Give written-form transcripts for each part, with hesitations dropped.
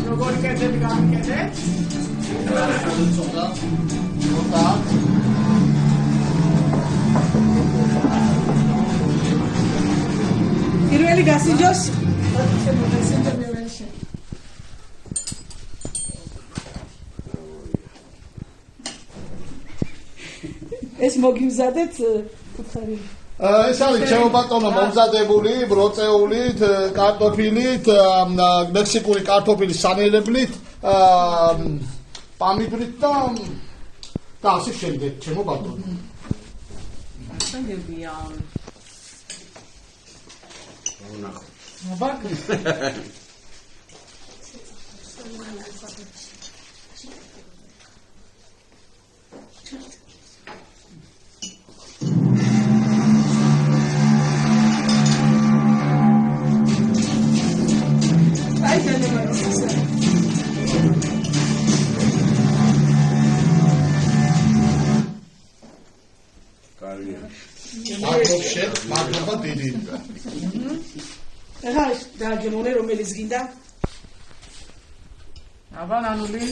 როგორი კეთები გამიკეთეთ? ცოტა. პირველი გასინჯოს. ეს მოგიმზადეთ უთხარი. ეს არის ჩემო ბატონო მომზადებული ბროწეულით, კარტოფილით, მექსიკური კარტოფილის სანელებლით, პამიდრით და ასე შემდეგ, ჩემო ბატონო. გებია. ვნახოთ. მოგაკეთე. მადლობა დიდი. ეხლა დააგემონე რომელიც გინდა? აბა ნანული.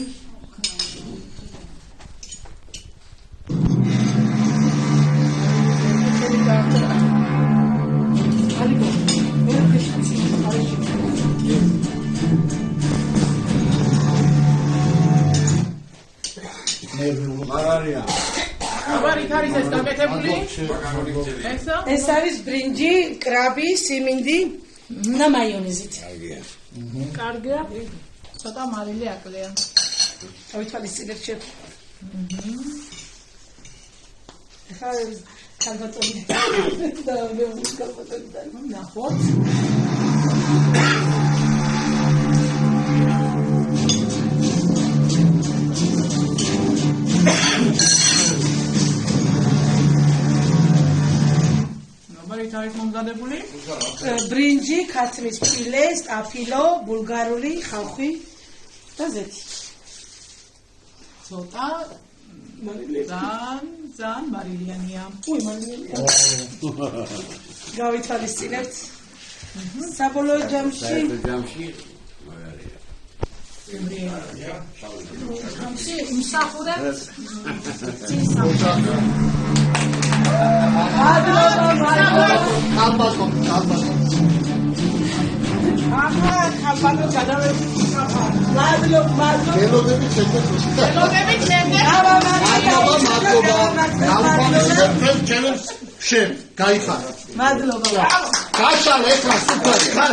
ალიკო. მაგარია. აბა რით არის ეს გაკეთებული? ესა? ეს არის ბრინჯი, კრაბი, სიმინდი და მაიონეზით. კარგია. კარგია. ცოტა მარილი აკლია. ავითვალისწინებ შევ. ეხლა კალბატონი. და მე კალბატონი და ნახოთ. რით არის მომზადებული? ბრინჯი, ქათმის ფილე, სტაფილო, ბულგარული ხალხი და ზეთი. ცოტა ძალიან მარილიანია. უი, მარილიანია. გავითვალისწინებთ. საბოლოო ჯამში მაგარია. მსახურებს კალბატონ. ახლა კალბატონ გადავედი. მადლობა. გელოდებით შემდეგ. ჩელებს შენ გაიხარა. მადლობა. გაშალე ეხლა სუფარი ხარ.